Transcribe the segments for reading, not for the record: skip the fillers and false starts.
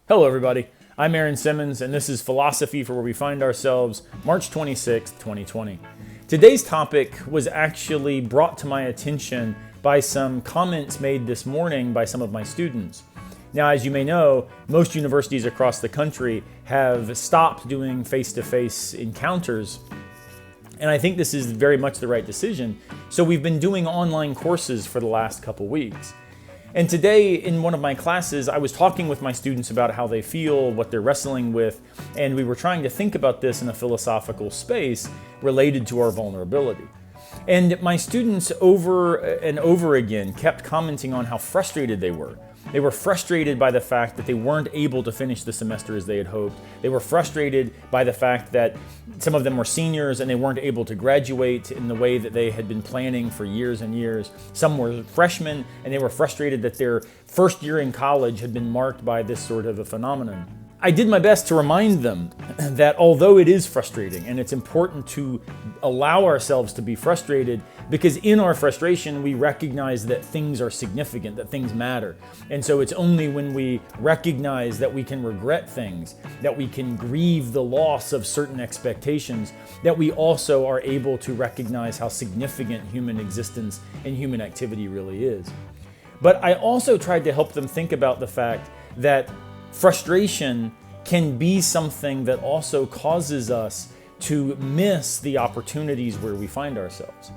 Hello everybody, I'm Simmons and this is Philosophy for Where We Find Ourselves, March 26, 2020. Today's topic was actually brought to my attention by some comments made this morning by some of my students. Now, as you may know, most universities across the country have stopped doing face-to-face encounters, and I think this is very much the right decision. So we've been doing online courses for the last couple weeks. And today in one of my classes, I was talking with my students about how they feel, what they're wrestling with, and we were trying to think about this in a philosophical space related to our vulnerability. And my students over and over again kept commenting on how frustrated they were. They were frustrated by the fact that they weren't able to finish the semester as they had hoped. They were frustrated by the fact that some of them were seniors and they weren't able to graduate in the way that they had been planning for years and years. Some were freshmen and they were frustrated that their first year in college had been marked by this sort of a phenomenon. I did my best to remind them that although it is frustrating and it's important to allow ourselves to be frustrated, because in our frustration we recognize that things are significant, that things matter. And so it's only when we recognize that we can regret things, that we can grieve the loss of certain expectations, that we also are able to recognize how significant human existence and human activity really is. But I also tried to help them think about the fact that frustration can be something that also causes us to miss the opportunities where we find ourselves.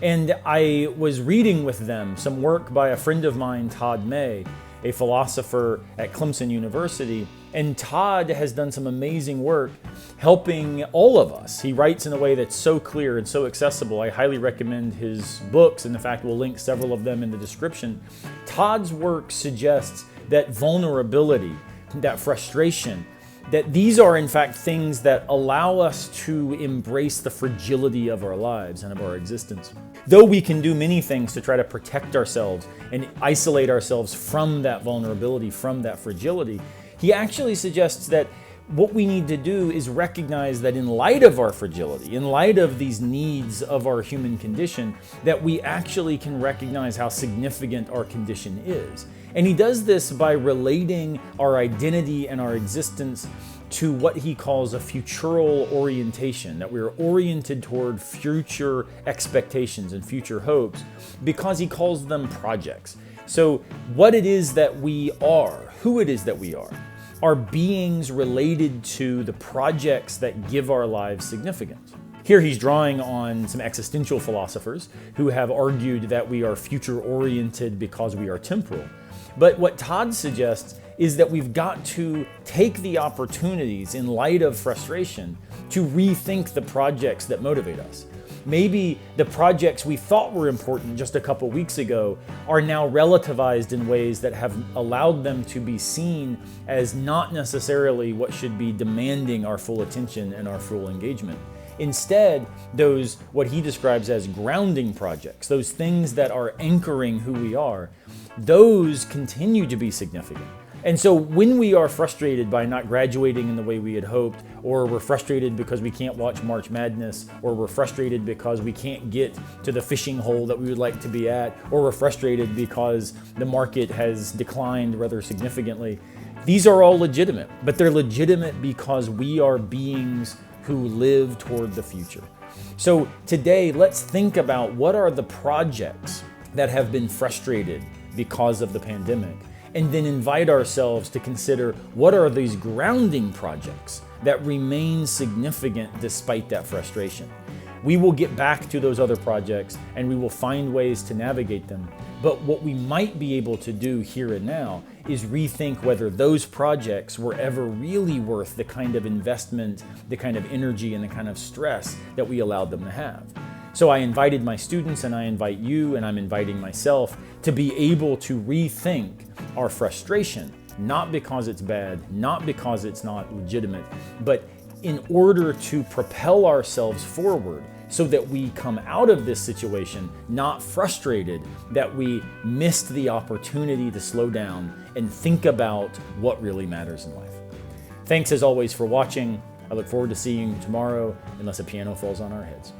And I was reading with them some work by a friend of mine, Todd May, a philosopher at Clemson University. And Todd has done some amazing work helping all of us. He writes in a way that's so clear and so accessible. I highly recommend his books, and in fact, we'll link several of them in the description. Todd's work suggests that vulnerability, that frustration, that these are in fact things that allow us to embrace the fragility of our lives and of our existence. Though we can do many things to try to protect ourselves and isolate ourselves from that vulnerability, from that fragility, he actually suggests that what we need to do is recognize that in light of our fragility, in light of these needs of our human condition, that we actually can recognize how significant our condition is. And he does this by relating our identity and our existence to what he calls a futural orientation, that we're oriented toward future expectations and future hopes, because he calls them projects. So what it is that we are, who it is that we are beings related to the projects that give our lives significance. Here he's drawing on some existential philosophers who have argued that we are future-oriented because we are temporal. But what Todd suggests is that we've got to take the opportunities in light of frustration to rethink the projects that motivate us. Maybe the projects we thought were important just a couple weeks ago are now relativized in ways that have allowed them to be seen as not necessarily what should be demanding our full attention and our full engagement. Instead, those, what he describes as grounding projects, those things that are anchoring who we are, those continue to be significant. And so when we are frustrated by not graduating in the way we had hoped, or we're frustrated because we can't watch March Madness, or we're frustrated because we can't get to the fishing hole that we would like to be at, or we're frustrated because the market has declined rather significantly, these are all legitimate, but they're legitimate because we are beings who live toward the future. So today, let's think about what are the projects that have been frustrated because of the pandemic, and then invite ourselves to consider what are these grounding projects that remain significant despite that frustration. We will get back to those other projects and we will find ways to navigate them. But what we might be able to do here and now is rethink whether those projects were ever really worth the kind of investment, the kind of energy, and the kind of stress that we allowed them to have. So I invited my students, and I invite you, and I'm inviting myself to be able to rethink our frustration, not because it's bad, not because it's not legitimate, but in order to propel ourselves forward so that we come out of this situation not frustrated that we missed the opportunity to slow down and think about what really matters in life. Thanks as always for watching. I look forward to seeing you tomorrow, unless a piano falls on our heads.